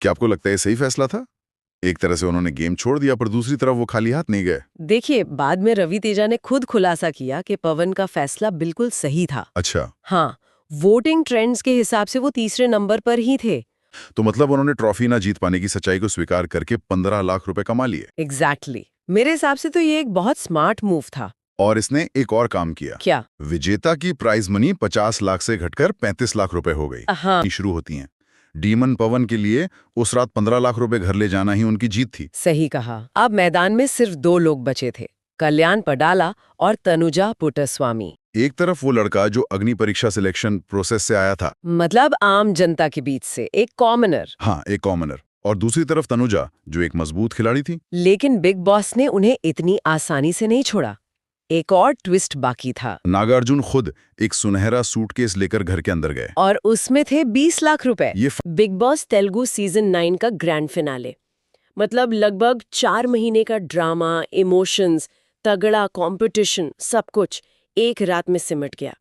क्या आपको लगता है ये सही फैसला था? एक तरह से उन्होंने गेम छोड़ दिया, पर दूसरी तरफ वो खाली हाथ नहीं गए। देखिए, बाद में रवि तेजा ने खुद खुलासा किया कि पवन का फैसला बिल्कुल सही था। अच्छा, हाँ, वोटिंग ट्रेंड्स के हिसाब से वो तीसरे नंबर पर ही थे। तो मतलब उन्होंने ट्रॉफी ना जीत पाने की सच्चाई को स्वीकार करके 15 लाख रुपए कमा लिए। एग्जैक्टली मेरे हिसाब से तो ये एक बहुत स्मार्ट मूव था। और इसने एक और काम किया। क्या? विजेता की प्राइज मनी 50 लाख से घटकर 35 लाख रुपए हो गई। हाँ, शुरू होती हैं। डीमन पवन के लिए उस रात 15 लाख रुपए घर ले जाना ही उनकी जीत थी। सही कहा। अब मैदान में सिर्फ 2 लोग बचे थे, कल्याण पडाला और तनुजा पुट्टस्वामी। एक तरफ वो लड़का जो अग्नि परीक्षा सिलेक्शन प्रोसेस से आया था, मतलब आम जनता के बीच से एक कॉमनर। हाँ, एक कॉमनर, और दूसरी तरफ तनुजा जो एक मजबूत खिलाड़ी थी। लेकिन बिग बॉस ने उन्हें इतनी आसानी से नहीं छोड़ा। एक और ट्विस्ट बाकी था। नागार्जुन खुद एक सुनहरा सूटकेस लेकर घर के अंदर गए। और उसमें थे 20 लाख रुपए। ये बिग बॉस तेलुगु सीजन 9 का ग्रैंड फिनाले। मतलब लगभग 4 महीने का ड्रामा, इमोशंस, तगड़ा कंपटीशन, सब कुछ एक रात में सिमट गया।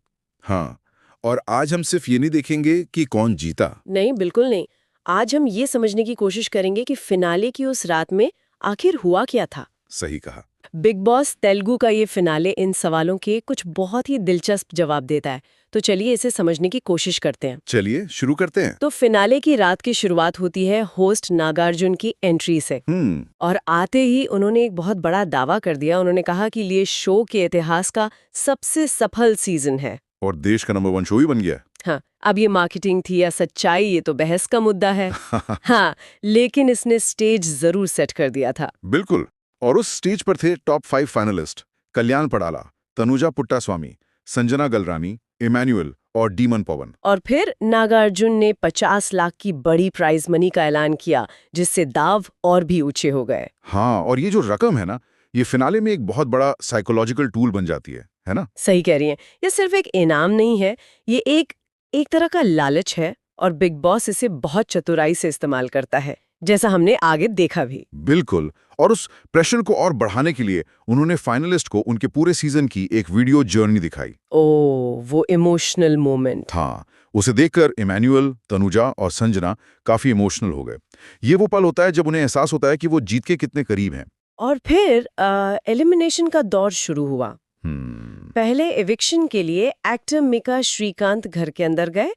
हाँ, और आज हम सिर्फ ये नहीं देखेंगे कि कौन जीता। नहीं, बिल्कुल नहीं। आज हम ये समझने की कोशिश करेंगे कि फिनाले की उस रात में आखिर हुआ क्या था। सही कहा। बिग बॉस तेलुगु का ये फिनाले इन सवालों के कुछ बहुत ही दिलचस्प जवाब देता है। तो चलिए इसे समझने की कोशिश करते हैं। चलिए शुरू करते हैं। तो फिनाले की रात की शुरुआत होती है होस्ट नागार्जुन की एंट्री से। और आते ही उन्होंने एक बहुत बड़ा दावा कर दिया। उन्होंने कहा कि ये शो के इतिहास का सबसे सफल सीजन है। और देश का नंबर 1 शो ही बन गया। हाँ, अब ये मार्केटिंग थी या सच्चाई, ये तो बहस का मुद्दा है। हाँ, लेकिन इसने स्टेज जरूर सेट कर दिया था। बिल्कुल। और उस स्टेज पर थे टॉप 5 फाइनलिस्ट: कल्याण पडाला, तनुजा पुट्टास्वामी, संजना गलरानी, इमैनुअल और डीमन पवन। और फिर नागार्जुन ने 50 लाख की बड़ी प्राइज मनी का ऐलान किया, जिससे दाव और भी ऊंचे हो गए। हाँ, और ये जो रकम है ना, ये फिनाले में एक बहुत बड़ा साइकोलॉजिकल टूल बन जाती है ना? सही कह रही हैं। ये सिर्फ एक इनाम नहीं है, ये एक तरह का लालच है, और बिग बॉस इसे बहुत चतुराई से इस्तेमाल करता है, जैसा हमने आगे देखा भी। बिल्कुल। और उस प्रेशर को और बढ़ाने के लिए उन्होंने फाइनलिस्ट को उनके पूरे सीजन की एक वीडियो जर्नी दिखाई। वो इमोशनल मोमेंट। हाँ, उसे देखकर इमैनुअल, तनुजा और संजना काफी इमोशनल हो गए। ये वो पल होता है जब उन्हें एहसास होता है कि वो जीत के कितने करीब हैं। और फिर एलिमिनेशन का दौर शुरू हुआ। पहले एविक्शन के लिए एक्टर मिका श्रीकांत घर के अंदर गए,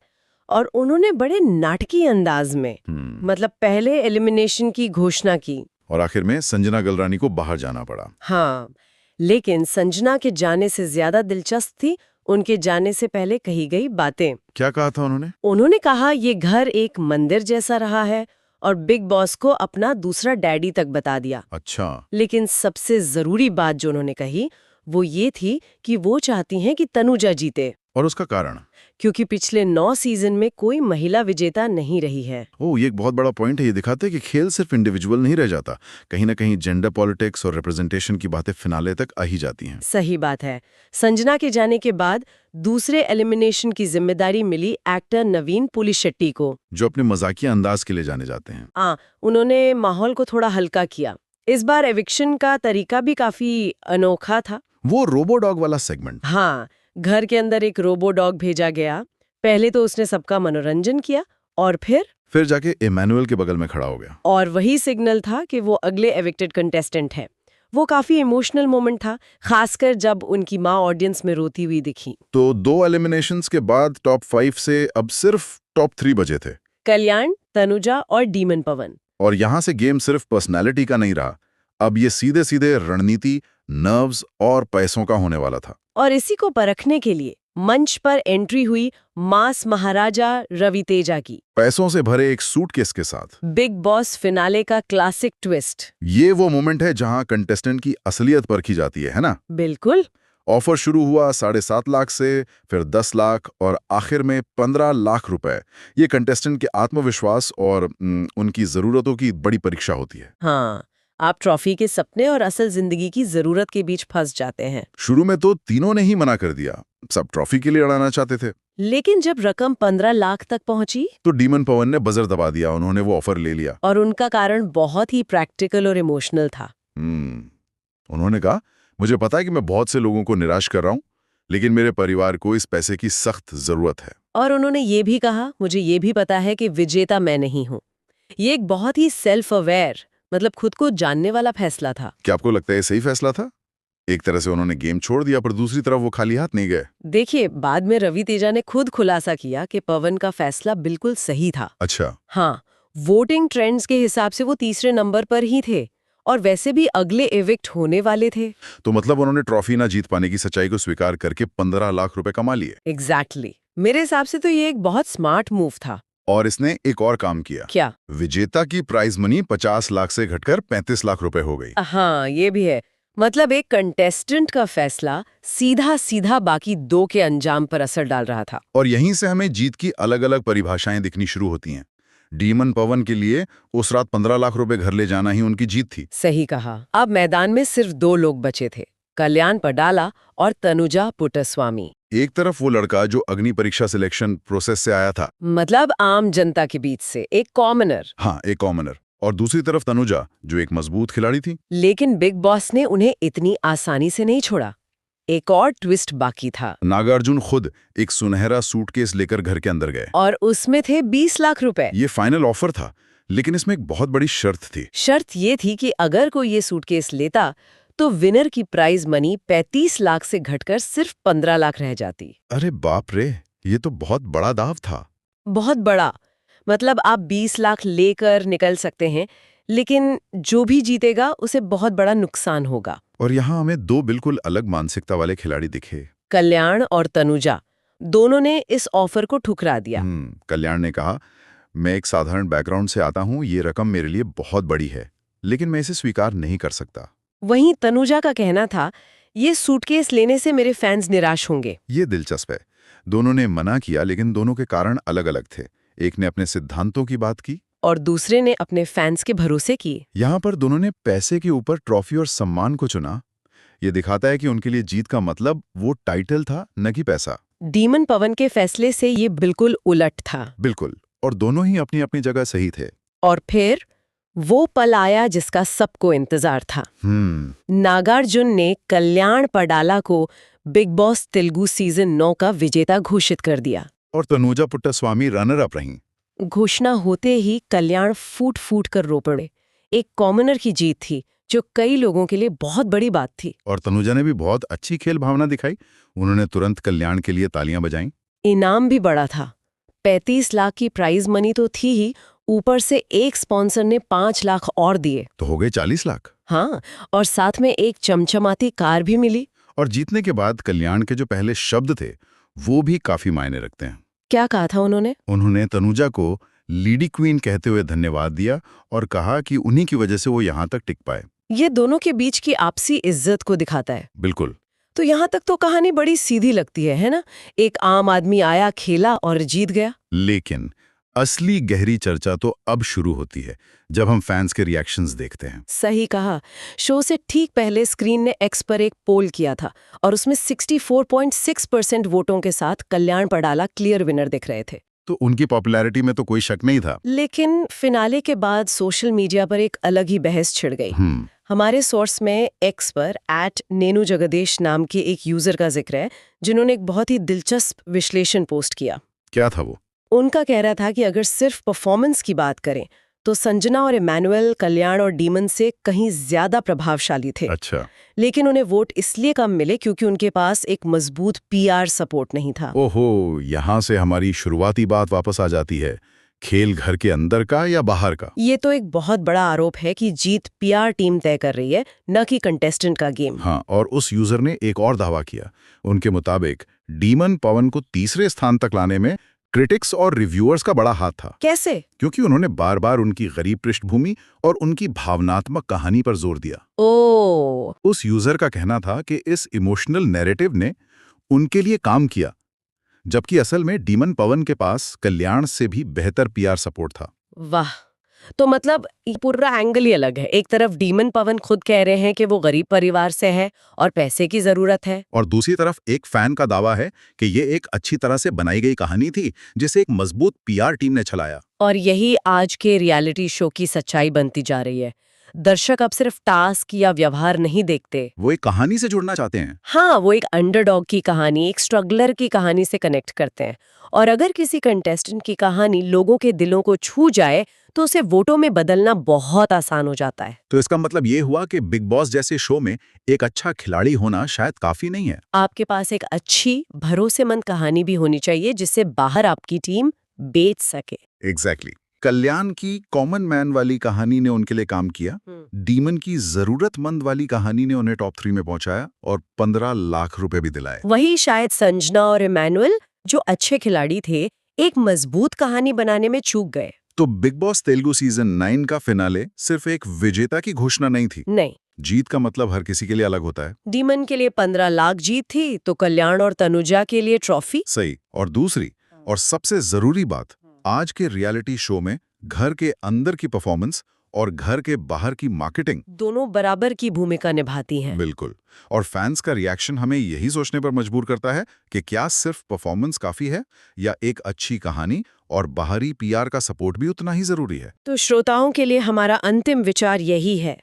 और उन्होंने बड़े नाटकीय अंदाज में मतलब पहले एलिमिनेशन की घोषणा की। और आखिर में संजना गलरानी को बाहर जाना पड़ा। हाँ, लेकिन संजना के जाने से ज्यादा दिलचस्प थी उनके जाने से पहले कही गई बातें। क्या कहा था उन्होंने? उन्होंने कहा ये घर एक मंदिर जैसा रहा है, और बिग बॉस को अपना दूसरा डैडी तक बता दिया। अच्छा। लेकिन सबसे जरूरी बात जो उन्होंने कही वो ये थी कि वो चाहती हैं कि तनुजा जीते। और उसका कारण? क्योंकि पिछले 9 सीजन में कोई महिला विजेता नहीं रही है। ओह, ये एक बहुत बड़ा पॉइंट है। ये दिखाते हैं कि खेल सिर्फ इंडिविजुअल नहीं रह जाता, कहीं ना कहीं जेंडर पॉलिटिक्स और रिप्रेजेंटेशन की बातें फिनाले तक आ ही जाती हैं। सही बात है। संजना के जाने के बाद दूसरे एलिमिनेशन की जिम्मेदारी मिली एक्टर नवीन पुलिशेट्टी को, जो अपने मजाकिया अंदाज के लिए जाने जाते हैं। उन्होंने माहौल को थोड़ा हल्का किया। इस बार एविक्शन का तरीका भी काफी अनोखा था। वो रोबो डॉग वाला सेगमेंट। हाँ, घर के अंदर एक रोबो डॉग भेजा गया। पहले तो उसने सबका मनोरंजन किया, और फिर जाके इमैनुअल के बगल में खड़ा हो गया। और वही सिग्नल था कि वो अगले एविक्टेड कंटेस्टेंट है। वो काफी इमोशनल मोमेंट था, खासकर जब उनकी माँ ऑडियंस में रोती हुई दिखी। तो 2 एलिमिनेशंस के बाद टॉप 5 से अब सिर्फ टॉप 3 बचे थे: कल्याण, तनुजा और डीमन पवन। और यहाँ से गेम सिर्फ पर्सनैलिटी का नहीं रहा, अब ये सीधे सीधे रणनीति, नर्व्स और पैसों का होने वाला था। और इसी को परखने के लिए मंच पर एंट्री हुई मास महाराजा रवि तेजा की, पैसों से भरे एक सूटकेस के साथ। बिग बॉस फिनाले का क्लासिक ट्विस्ट। ये वो मोमेंट है जहां कंटेस्टेंट की असलियत परखी जाती है ना? बिल्कुल। ऑफर शुरू हुआ 7.5 लाख से, फिर 10 लाख और आखिर में 15 लाख रुपए। ये कंटेस्टेंट के आत्मविश्वास और उनकी जरूरतों की बड़ी परीक्षा होती है। हाँ, आप ट्रॉफी के सपने और असल जिंदगी की जरूरत के बीच फंस जाते हैं। शुरू में तो तीनों ने ही मना कर दिया, सब ट्रॉफी के लिए अड़ाना चाहते थे। लेकिन जब रकम 15 लाख तक पहुंची तो डीमन पवन ने बजर दबा दिया, उन्होंने वो ऑफर ले लिया। और उनका कारण बहुत ही प्रैक्टिकल और इमोशनल था। उन्होंने कहा, मुझे पता है कि मैं बहुत से लोगों को निराश कर रहा हूं, लेकिन मेरे परिवार को इस पैसे की सख्त जरूरत है। और उन्होंने ये भी कहा, मुझे ये भी पता है कि विजेता मैं नहीं हूं, ये एक बहुत ही सेल्फ अवेयर, मतलब खुद को जानने वाला फैसला था। क्या आपको लगता है ये सही फैसला था? एक तरह से उन्होंने गेम छोड़ दिया, पर दूसरी तरफ वो खाली हाथ नहीं गए। देखिए, बाद में रवि तेजा ने खुद खुलासा किया कि पवन का फैसला बिल्कुल सही था। अच्छा। हाँ, वोटिंग ट्रेंड्स के हिसाब से वो तीसरे नंबर पर ही थे और वैसे भी अगले एविक्ट होने वाले थे। तो मतलब उन्होंने ट्रॉफी ना जीत पाने की सच्चाई को स्वीकार करके 15 लाख रुपए कमा लिए। एग्जैक्टली। मेरे हिसाब से तो ये एक बहुत स्मार्ट मूव था। और इसने एक और काम किया। क्या? विजेता की प्राइज मनी 50 लाख से घटकर 35 लाख रुपए हो गई। हाँ, ये भी है। मतलब एक कंटेस्टेंट का फैसला सीधा सीधा बाकी दो के अंजाम पर असर डाल रहा था। और यहीं से हमें जीत की अलग अलग परिभाषाएं दिखनी शुरू होती हैं। डीमन पवन के लिए उस रात 15 लाख रुपए घर ले जाना ही उनकी जीत थी। सही कहा। अब मैदान में सिर्फ दो लोग बचे थे, कल्याण पडाला और तनुजा पुट्टस्वामी। एक तरफ वो लड़का जो अग्नि परीक्षा सिलेक्शन प्रोसेस से आया था, मतलब आम जनता के बीच से एक कॉमनर। हाँ, एक कॉमनर। और दूसरी तरफ तनुजा, जो एक मजबूत खिलाड़ी थी। लेकिन बिग बॉस ने उन्हें इतनी आसानी से नहीं छोड़ा। एक और ट्विस्ट बाकी था। नागार्जुन खुद एक सुनहरा सूटकेस लेकर घर के अंदर गए और उसमें थे 20 लाख रुपए। ये फाइनल ऑफर था, लेकिन इसमें एक बहुत बड़ी शर्त थी। शर्त ये थी कि अगर कोई ये सूटकेस लेता तो विनर की प्राइज मनी 35 लाख से घटकर सिर्फ 15 लाख रह जाती। अरे बाप रे, ये तो बहुत बड़ा दाव था। बहुत बड़ा। मतलब आप 20 लाख लेकर निकल सकते हैं, लेकिन जो भी जीतेगा उसे बहुत बड़ा नुकसान होगा। और यहाँ हमें दो बिल्कुल अलग मानसिकता वाले खिलाड़ी दिखे। कल्याण और तनुजा दोनों ने इस ऑफर को ठुकरा दिया। कल्याण ने कहा, मैं एक साधारण बैकग्राउंड से आता हूँ, ये रकम मेरे लिए बहुत बड़ी है, लेकिन मैं इसे स्वीकार नहीं कर सकता। वहीं तनुजा का कहना था, ये सूटकेस लेने से मेरे फैंस निराश होंगे। ये दिलचस्प है। दोनों ने मना किया, लेकिन दोनों के कारण अलग अलग थे। एक ने अपने सिद्धांतों की बात की और दूसरे ने अपने फैंस के भरोसे किए। यहाँ पर दोनों ने पैसे के ऊपर ट्रॉफी और सम्मान को चुना। ये दिखाता है कि उनके लिए जीत का मतलब वो टाइटल था, न कि पैसा। डीमन पवन के फैसले से ये बिल्कुल उलट था। बिल्कुल। और दोनों ही अपनी अपनी जगह सही थे। और फिर वो पल आया जिसका सबको इंतजार था। नागार्जुन ने कल्याण पडाला को बिग बॉस तेलुगु सीजन 9 का विजेता घोषित कर दिया। और तनुजा पुट्टस्वामी रनर अप रहीं। घोषणा होते ही कल्याण फूट फूट कर रो पड़े। एक कॉमनर की जीत थी, जो कई लोगों के लिए बहुत बड़ी बात थी। और तनुजा ने भी बहुत अच्छी खेल भावना दिखाई। उन्होंने तुरंत कल्याण के लिए तालियां बजाईं। इनाम भी बड़ा था। 35 लाख की प्राइज मनी तो थी ही, ऊपर से एक स्पॉन्सर ने 5 लाख और दिए। तो हो गए 40 लाख। हाँ, और साथ में एक चमचमाती कार भी मिली। और जीतने के बाद कल्याण के जो पहले शब्द थे, वो भी काफी मायने रखते हैं। क्या कहा था उन्होंने? उन्होंने तनुजा को लीडी क्वीन कहते हुए धन्यवाद दिया और कहा कि उन्हीं की वजह से वो यहाँ तक टिक पाए। ये दोनों के बीच की आपसी इज्जत को दिखाता है। बिल्कुल। तो यहाँ तक तो कहानी बड़ी सीधी लगती है ना? एक आम आदमी आया, खेला और जीत गया। लेकिन असली गहरी चर्चा तो अब शुरू होती है, जब हम फैंस के रिएक्शंस देखते हैं। सही कहा। शो से ठीक पहले स्क्रीन ने एक्स पर एक पोल किया था और उसमें 64.6% वोटों के साथ कल्याण पडाला क्लियर विनर दिख रहे थे। तो उनकी पॉपुलैरिटी में तो कोई शक नहीं था। लेकिन फिनाले के बाद सोशल मीडिया पर एक अलग ही बहस छिड़ गई। हमारे सोर्स में एक्स पर @नेनुजगदेश नाम के एक यूजर का जिक्र है, जिन्होंने एक बहुत ही दिलचस्प विश्लेषण पोस्ट किया। क्या था वो? उनका कह रहा था कि अगर सिर्फ परफॉर्मेंस की बात करें तो संजना और इमैनुअल कल्याण और डीमन से कहीं ज्यादा प्रभावशाली थे। अच्छा। लेकिन उन्हें वोट इसलिए कम मिले क्योंकि उनके पास एक मजबूत पीआर सपोर्ट नहीं था। ओहो, यहाँ से हमारी शुरुआती बात वापस आ जाती है। खेल घर के अंदर का या बाहर का? ये तो एक बहुत बड़ा आरोप है कि जीत पीआर टीम तय कर रही है, न कि कंटेस्टेंट का गेम। हाँ, और उस यूजर ने एक और दावा किया। उनके मुताबिक डीमन पवन को तीसरे स्थान तक लाने में क्रिटिक्स और रिव्यूअर्स का बड़ा हाथ था। कैसे? क्योंकि उन्होंने बार बार उनकी गरीब पृष्ठभूमि और उनकी भावनात्मक कहानी पर जोर दिया। उस यूजर का कहना था कि इस इमोशनल नैरेटिव ने उनके लिए काम किया, जबकि असल में डीमन पवन के पास कल्याण से भी बेहतर पीआर सपोर्ट था। वाह, तो मतलब ये पूरा एंगल ही अलग है। एक तरफ डीमन पवन खुद कह रहे हैं कि वो गरीब परिवार से है और पैसे की जरूरत है, और दूसरी तरफ एक फैन का दावा है कि ये एक अच्छी तरह से बनाई गई कहानी थी, जिसे एक मजबूत पीआर टीम ने चलाया। और यही आज के रियलिटी शो की सच्चाई बनती जा रही है। दर्शक अब सिर्फ टास्क या व्यवहार नहीं देखते, वो एक कहानी से जुड़ना चाहते हैं। हाँ, वो एक अंडरडॉग की कहानी, एक स्ट्रगलर की कहानी से कनेक्ट करते हैं। और अगर किसी कंटेस्टेंट की कहानी लोगों के दिलों को छू जाए तो उसे वोटों में बदलना बहुत आसान हो जाता है। तो इसका मतलब ये हुआ कि बिग बॉस जैसे शो में एक अच्छा खिलाड़ी होना शायद काफी नहीं है। आपके पास एक अच्छी, भरोसेमंद कहानी भी होनी चाहिए जिससे बाहर आपकी टीम बेच सके। एग्जैक्टली कल्याण की कॉमन मैन वाली कहानी ने उनके लिए काम किया, डीमन की जरूरतमंद वाली कहानी ने उन्हें टॉप 3 में पहुंचाया और 15 लाख रुपए भी दिलाए। वही शायद संजना और इमैनुअल, जो अच्छे खिलाड़ी थे, एक मजबूत कहानी बनाने में चूक गए। तो बिग बॉस तेलुगु सीजन 9 का फिनाले सिर्फ एक विजेता की घोषणा नहीं थी। नहीं, जीत का मतलब हर किसी के लिए अलग होता है। डीमन के लिए 15 लाख जीत थी, तो कल्याण और तनुजा के लिए ट्रॉफी। सही। और दूसरी और सबसे जरूरी बात, आज के रियलिटी शो में घर के अंदर की परफॉर्मेंस और घर के बाहर की मार्केटिंग दोनों बराबर की भूमिका निभाती हैं। बिल्कुल। और फैंस का रिएक्शन हमें यही सोचने पर मजबूर करता है कि क्या सिर्फ परफॉर्मेंस काफी है या एक अच्छी कहानी और बाहरी पीआर का सपोर्ट भी उतना ही जरूरी है। तो श्रोताओं के लिए हमारा अंतिम विचार यही है,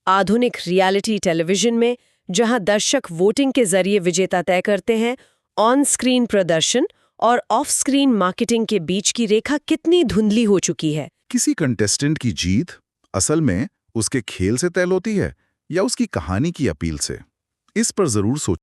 आधुनिक रियलिटी टेलीविजन में जहां दर्शक वोटिंग के जरिए विजेता तय करते हैं, ऑन स्क्रीन प्रदर्शन और ऑफ स्क्रीन मार्केटिंग के बीच की रेखा कितनी धुंधली हो चुकी है। किसी कंटेस्टेंट की जीत असल में उसके खेल से तय होती है या उसकी कहानी की अपील से? इस पर जरूर सोचें।